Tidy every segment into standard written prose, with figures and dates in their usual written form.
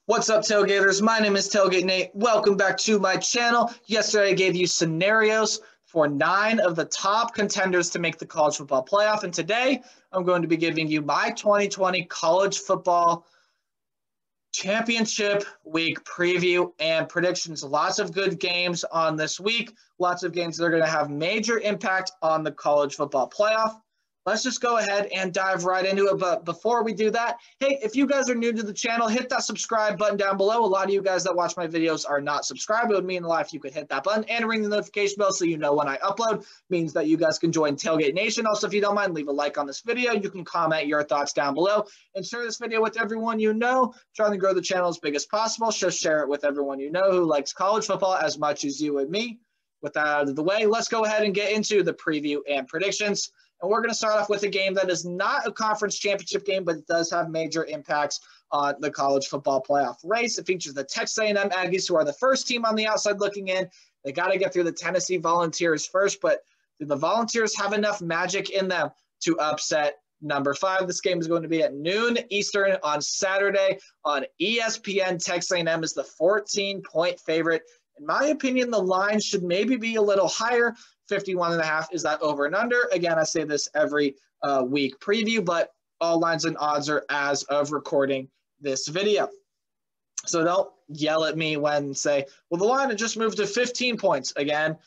What's up, Tailgaters? My name is Tailgate Nate. Welcome back to my channel. Yesterday, I gave you scenarios for 9 of the top contenders to make the college football playoff. And today, I'm going to be giving you my 2020 college football championship week preview and predictions. Lots of good games on this week. Lots of games that are going to have major impact on the college football playoff. Let's just go ahead and dive right into it. But before we do that, hey, if you guys are new to the channel, hit that subscribe button down below. A lot of you guys that watch my videos are not subscribed. It would mean a lot if you could hit that button and ring the notification bell so you know when I upload. Means that you guys can join Tailgate Nation. Also, if you don't mind, leave a like on this video. You can comment your thoughts down below and share this video with everyone you know. Trying to grow the channel as big as possible. Just share it with everyone you know who likes college football as much as you and me. With that out of the way, let's go ahead and get into the preview and predictions. And we're going to start off with a game that is not a conference championship game, but it does have major impacts on the college football playoff race. It features the Texas A&M Aggies, who are the first team on the outside looking in. They got to get through the Tennessee Volunteers first, but do the Volunteers have enough magic in them to upset number 5? This game is going to be at noon Eastern on Saturday on ESPN. Texas A&M is the 14-point favorite. In my opinion, the line should maybe be a little higher. 51.5 is that over and under. Again, I say this every week preview, but all lines and odds are as of recording this video. So don't yell at me when say, well, the line had just moved to 15 points. Again,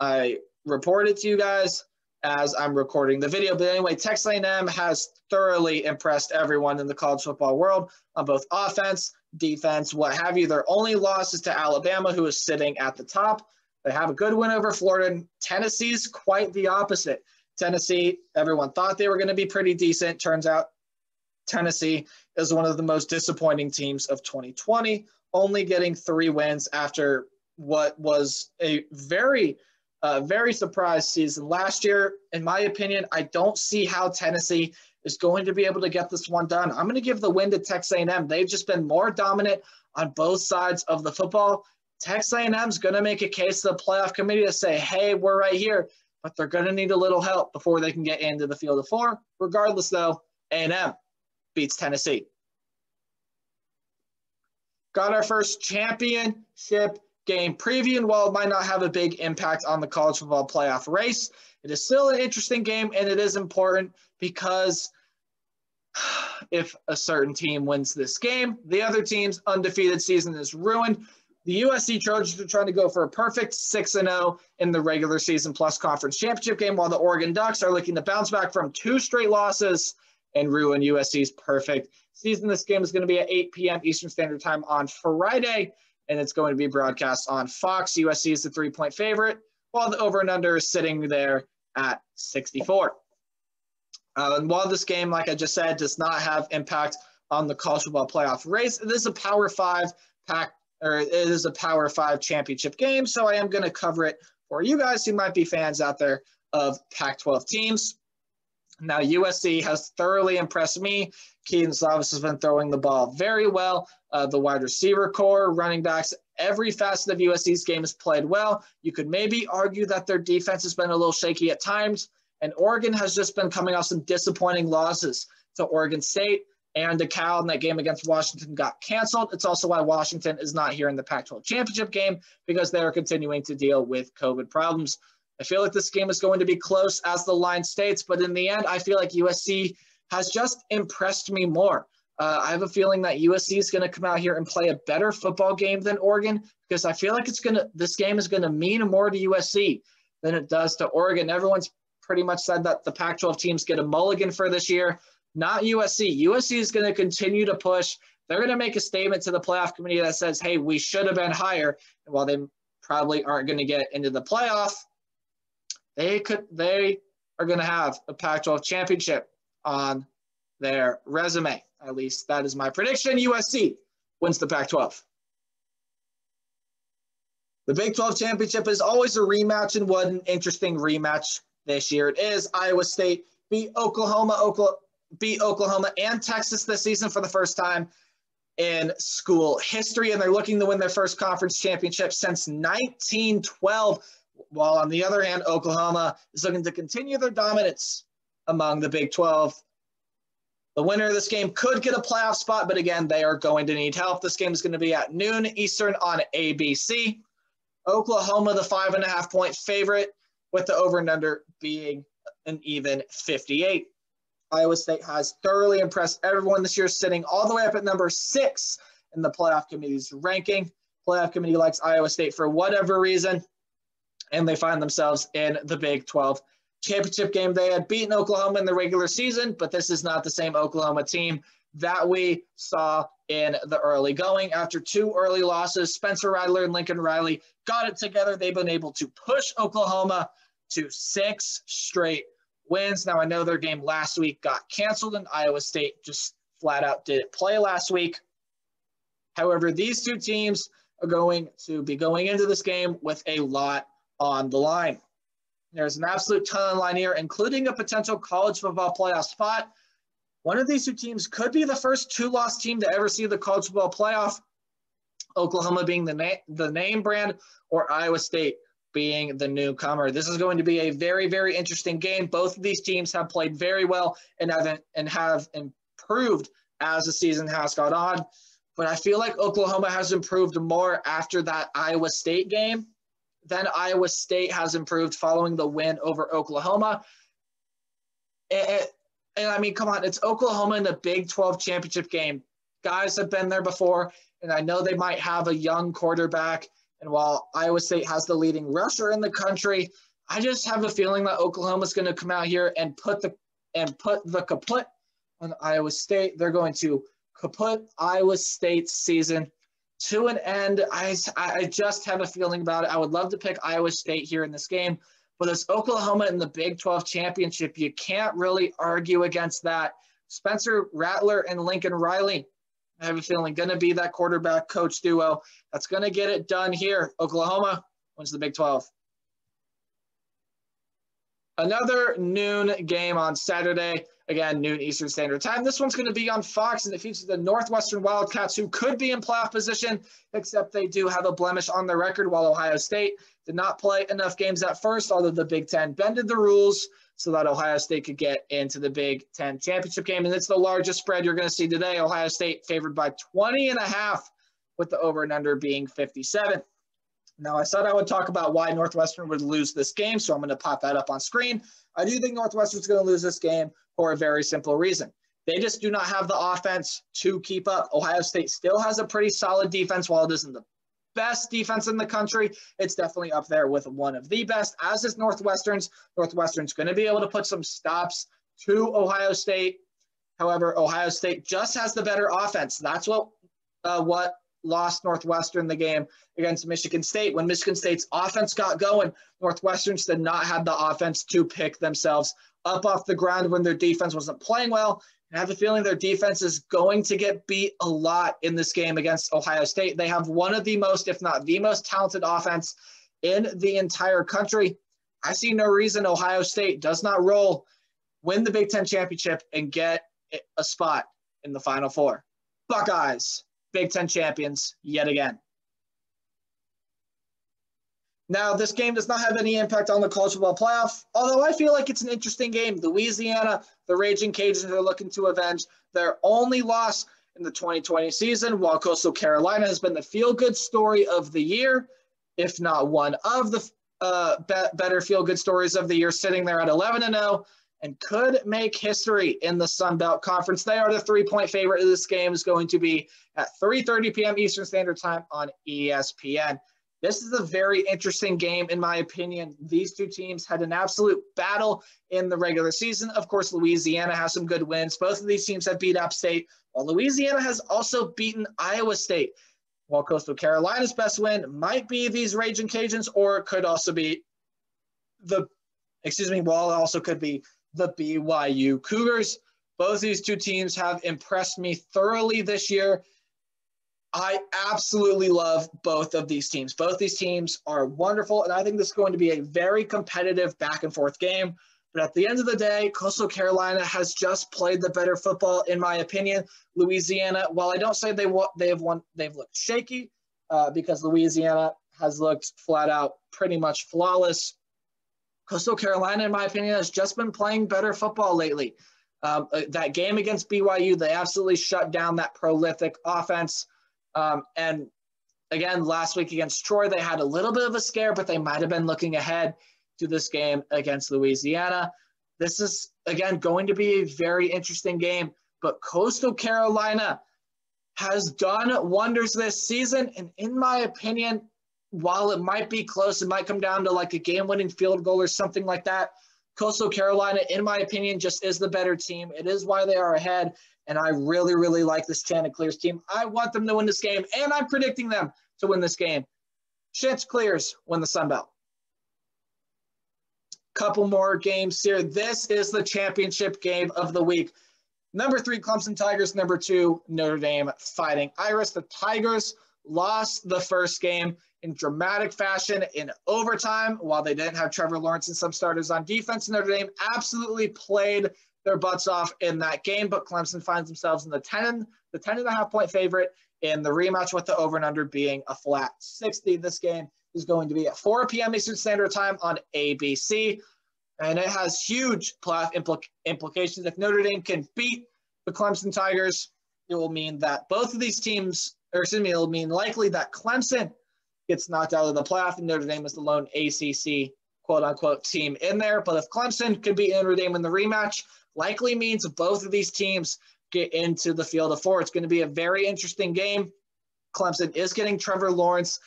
I reported to you guys as I'm recording the video. But anyway, Texas A&M has thoroughly impressed everyone in the college football world on both offense, defense, what have you. Their only loss is to Alabama, who is sitting at the top. They have a good win over Florida. And Tennessee's quite the opposite. Tennessee, everyone thought they were going to be pretty decent. Turns out Tennessee is one of the most disappointing teams of 2020, only getting 3 wins after what was a very surprise season last year. In my opinion, I don't see how Tennessee is going to be able to get this one done. I'm going to give the win to Texas A&M. They've just been more dominant on both sides of the football. Texas A&M is going to make a case to the playoff committee to say, hey, we're right here, but they're going to need a little help before they can get into the field of 4. Regardless, though, A&M beats Tennessee. Got our first championship game preview, and while it might not have a big impact on the college football playoff race, it is still an interesting game, and it is important because if a certain team wins this game, the other team's undefeated season is ruined. The USC Trojans are trying to go for a perfect 6-0 in the regular season plus conference championship game, while the Oregon Ducks are looking to bounce back from 2 straight losses and ruin USC's perfect season. This game is going to be at 8 p.m. Eastern Standard Time on Friday, and it's going to be broadcast on Fox. USC is the 3-point favorite, while the over and under is sitting there at 64. And while this game, like I just said, does not have impact on the college football playoff race, it is a Power 5 championship game, so I am going to cover it for you guys who might be fans out there of Pac-12 teams. Now, USC has thoroughly impressed me. Keaton Slavis has been throwing the ball very well. The wide receiver core, running backs, every facet of USC's game has played well. You could maybe argue that their defense has been a little shaky at times, and Oregon has just been coming off some disappointing losses to Oregon State and DeKalb, and that game against Washington got canceled. It's also why Washington is not here in the Pac-12 championship game, because they are continuing to deal with COVID problems. I feel like this game is going to be close, as the line states, but in the end, I feel like USC has just impressed me more. I have a feeling that USC is going to come out here and play a better football game than Oregon, because I feel like this game is going to mean more to USC than it does to Oregon. Everyone's pretty much said that the Pac-12 teams get a mulligan for this year. Not USC. USC is going to continue to push. They're going to make a statement to the playoff committee that says, hey, we should have been higher. And while they probably aren't going to get into the playoff, they are going to have a Pac-12 championship on their resume. At least that is my prediction. USC wins the Pac-12. The Big 12 championship is always a rematch, and what an interesting rematch this year it is. Iowa State beat Oklahoma and Texas this season for the first time in school history, and they're looking to win their first conference championship since 1912, while on the other hand, Oklahoma is looking to continue their dominance among the Big 12 The winner of this game could get a playoff spot, but again, they are going to need help. This game is going to be at noon Eastern on ABC. Oklahoma, the 5.5-point favorite, with the over and under being an even 58. Iowa State has thoroughly impressed everyone this year, sitting all the way up at number 6 in the playoff committee's ranking. Playoff committee likes Iowa State for whatever reason, and they find themselves in the Big 12 championship game. They had beaten Oklahoma in the regular season, but this is not the same Oklahoma team that we saw in the early going. After 2 early losses, Spencer Rattler and Lincoln Riley got it together. They've been able to push Oklahoma to 6 straight wins. Now, I know their game last week got canceled, and Iowa State just flat out didn't play last week. However, these two teams are going to be going into this game with a lot on the line. There's an absolute ton on the line here, including a potential college football playoff spot. One of these two teams could be the first 2-loss team to ever see the college football playoff, Oklahoma being the name brand, or Iowa State being the newcomer. This is going to be a very, very interesting game. Both of these teams have played very well and have improved as the season has gone on. But I feel like Oklahoma has improved more after that Iowa State game than Iowa State has improved following the win over Oklahoma. And I mean, come on, it's Oklahoma in the Big 12 championship game. Guys have been there before, and I know they might have a young quarterback. And while Iowa State has the leading rusher in the country, I just have a feeling that Oklahoma's going to come out here and put the kaput on Iowa State. They're going to kaput Iowa State's season to an end. I just have a feeling about it. I would love to pick Iowa State here in this game, but it's Oklahoma in the Big 12 championship. You can't really argue against that. Spencer Rattler and Lincoln Riley, I have a feeling, going to be that quarterback coach duo that's going to get it done here. Oklahoma wins the Big 12. Another noon game on Saturday, again, noon Eastern Standard Time. This one's going to be on Fox, and it features the Northwestern Wildcats, who could be in playoff position, except they do have a blemish on their record, while Ohio State did not play enough games at first, although the Big Ten bended the rules so that Ohio State could get into the Big Ten championship game. And it's the largest spread you're going to see today. Ohio State favored by 20.5, with the over and under being 57. Now, I said I would talk about why Northwestern would lose this game, so I'm going to pop that up on screen. I do think Northwestern's going to lose this game for a very simple reason. They just do not have the offense to keep up. Ohio State still has a pretty solid defense. While it isn't the best defense in the country, it's definitely up there with one of the best, as is Northwestern's. Northwestern's going to be able to put some stops to Ohio State. However, Ohio State just has the better offense. That's what lost Northwestern the game against Michigan State. When Michigan State's offense got going, Northwestern did not have the offense to pick themselves up off the ground when their defense wasn't playing well. And I have a feeling their defense is going to get beat a lot in this game against Ohio State. They have one of the most, if not the most talented offense in the entire country. I see no reason Ohio State does not roll, win the Big Ten championship, and get a spot in the Final Four. Buckeyes, Big Ten champions yet again. Now, this game does not have any impact on the college football playoff, although I feel like it's an interesting game. Louisiana, the Raging Cajuns, are looking to avenge their only loss in the 2020 season, while Coastal Carolina has been the feel-good story of the year, if not one of the better feel-good stories of the year, sitting there at 11-0, and could make history in the Sun Belt Conference. They are the 3-point favorite. This game is going to be at 3:30 p.m. Eastern Standard Time on ESPN. This is a very interesting game, in my opinion. These two teams had an absolute battle in the regular season. Of course, Louisiana has some good wins. Both of these teams have beat App State, while Louisiana has also beaten Iowa State. While Coastal Carolina's best win might be these Raging Cajuns, or it could also be the BYU Cougars. Both these two teams have impressed me thoroughly this year. I absolutely love both of these teams. Both these teams are wonderful, and I think this is going to be a very competitive back-and-forth game. But at the end of the day, Coastal Carolina has just played the better football, in my opinion. Louisiana, while I don't say they've looked shaky because Louisiana has looked flat-out pretty much flawless. Coastal Carolina, in my opinion, has just been playing better football lately. That game against BYU, they absolutely shut down that prolific offense. And again, last week against Troy, they had a little bit of a scare, but they might have been looking ahead to this game against Louisiana. This is, again, going to be a very interesting game, but Coastal Carolina has done wonders this season. And in my opinion, while it might be close, it might come down to like a game-winning field goal or something like that. Coastal Carolina, in my opinion, just is the better team. It is why they are ahead, and I really, really like this Chanticleers team. I want them to win this game, and I'm predicting them to win this game. Chanticleers win the Sun Belt. Couple more games here. This is the championship game of the week. Number 3, Clemson Tigers. Number 2, Notre Dame Fighting Irish. The Tigers lost the first game in dramatic fashion in overtime while they didn't have Trevor Lawrence and some starters on defense. Notre Dame absolutely played their butts off in that game, but Clemson finds themselves in the 10.5 point favorite in the rematch, with the over and under being a flat 60. This game is going to be at 4 p.m. Eastern Standard Time on ABC, and it has huge playoff implications. If Notre Dame can beat the Clemson Tigers, it will mean that both of these teams, it'll mean likely that Clemson gets knocked out of the playoff, and Notre Dame is the lone ACC quote-unquote team in there. But if Clemson could beat Notre Dame in the rematch, likely means both of these teams get into the field of 4. It's going to be a very interesting game. Clemson is getting Trevor Lawrence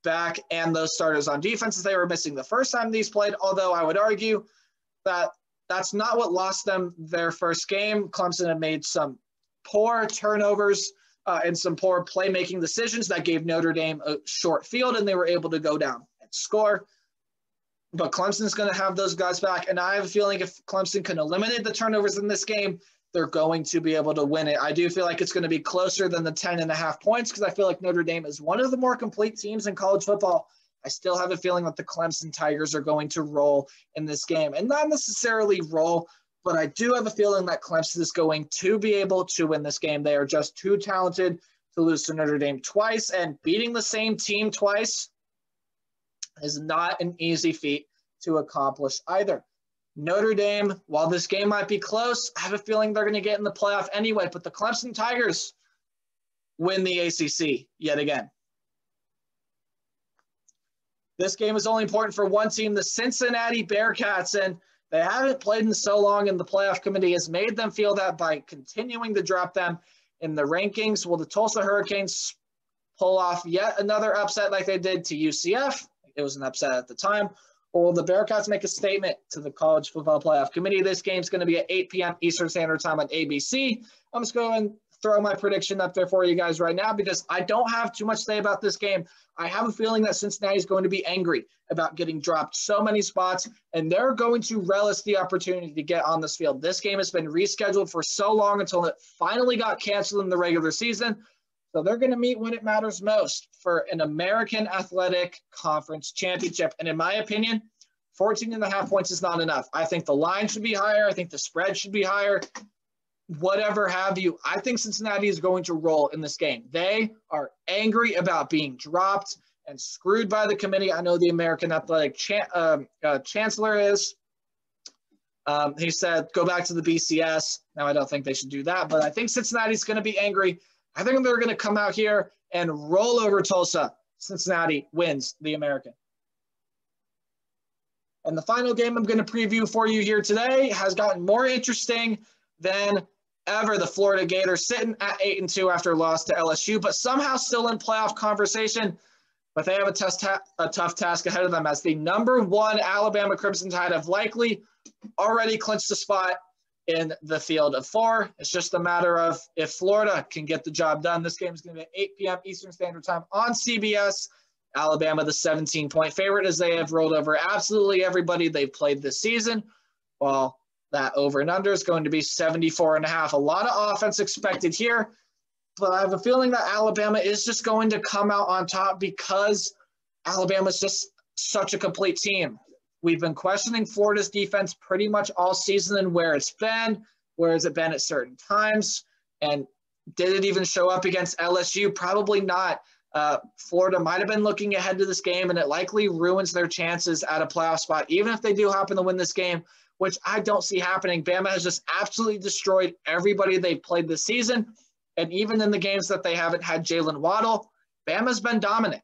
back and those starters on defense as they were missing the first time these played, although I would argue that that's not what lost them their first game. Clemson had made some poor turnovers and some poor playmaking decisions that gave Notre Dame a short field, and they were able to go down and score. But Clemson's going to have those guys back, and I have a feeling if Clemson can eliminate the turnovers in this game, they're going to be able to win it. I do feel like it's going to be closer than the 10.5 points because I feel like Notre Dame is one of the more complete teams in college football. I still have a feeling that the Clemson Tigers are going to roll in this game, and not necessarily roll, but I do have a feeling that Clemson is going to be able to win this game. They are just too talented to lose to Notre Dame twice, and beating the same team twice is not an easy feat to accomplish either. Notre Dame, while this game might be close, I have a feeling they're going to get in the playoff anyway, but the Clemson Tigers win the ACC yet again. This game is only important for one team, the Cincinnati Bearcats, and they haven't played in so long, and the playoff committee has made them feel that by continuing to drop them in the rankings. Will the Tulsa Hurricanes pull off yet another upset like they did to UCF? It was an upset at the time. Or will the Bearcats make a statement to the College Football Playoff Committee? This game's going to be at 8 p.m. Eastern Standard Time on ABC. I'm just going to throw my prediction up there for you guys right now because I don't have too much to say about this game. I have a feeling that Cincinnati is going to be angry about getting dropped so many spots, and they're going to relish the opportunity to get on this field. This game has been rescheduled for so long until it finally got canceled in the regular season. So they're going to meet when it matters most for an American Athletic Conference championship. And in my opinion, 14.5 points is not enough. I think the line should be higher. I think the spread should be higher. Whatever have you. I think Cincinnati is going to roll in this game. They are angry about being dropped and screwed by the committee. I know the American Athletic Chancellor is. He said, go back to the BCS. Now, I don't think they should do that, but I think Cincinnati's going to be angry. I think they're going to come out here and roll over Tulsa. Cincinnati wins the American. And the final game I'm going to preview for you here today has gotten more interesting than ever. The Florida Gators sitting at 8-2 after a loss to LSU, but somehow still in playoff conversation. But they have a tough task ahead of them as the number 1 Alabama Crimson Tide have likely already clinched a spot in the field of 4. It's just a matter of if Florida can get the job done. This game is going to be at 8 p.m. Eastern Standard Time on CBS. Alabama, the 17-point favorite, as they have rolled over absolutely everybody they've played this season. Well, that over and under is going to be 74.5. A lot of offense expected here, but I have a feeling that Alabama is just going to come out on top because Alabama is just such a complete team. We've been questioning Florida's defense pretty much all season and where it's been. Where has it been at certain times? And did it even show up against LSU? Probably not. Florida might have been looking ahead to this game, and it likely ruins their chances at a playoff spot. Even if they do happen to win this game, which I don't see happening. Bama has just absolutely destroyed everybody they've played this season. And even in the games that they haven't had Jalen Waddle, Bama's been dominant.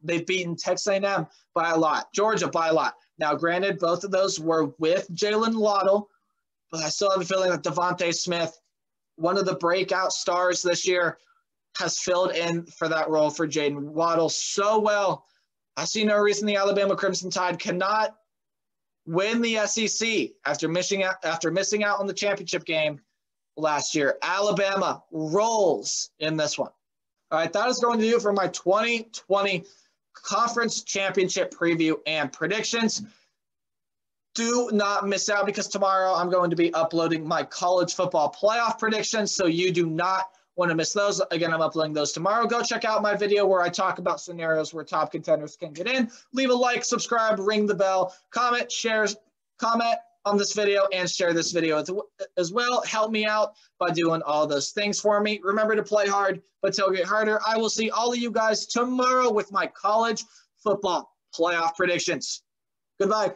They've beaten Texas A&M by a lot, Georgia by a lot. Now, granted, both of those were with Jalen Waddle, but I still have a feeling that Devontae Smith, one of the breakout stars this year, has filled in for that role for Jalen Waddle so well. I see no reason the Alabama Crimson Tide cannot win the SEC after missing out on the championship game last year. Alabama rolls in this one. All right, that is going to do it for my 2020 Conference Championship preview and predictions. Do not miss out because tomorrow I'm going to be uploading my college football playoff predictions, so you do not want to miss those. Again, I'm uploading those tomorrow. Go check out my video where I talk about scenarios where top contenders can get in. Leave a like, subscribe, ring the bell, comment on this video, and share this video as well. Help me out by doing all those things for me. Remember to play hard, but tailgate harder. I will see all of you guys tomorrow with my college football playoff predictions. Goodbye.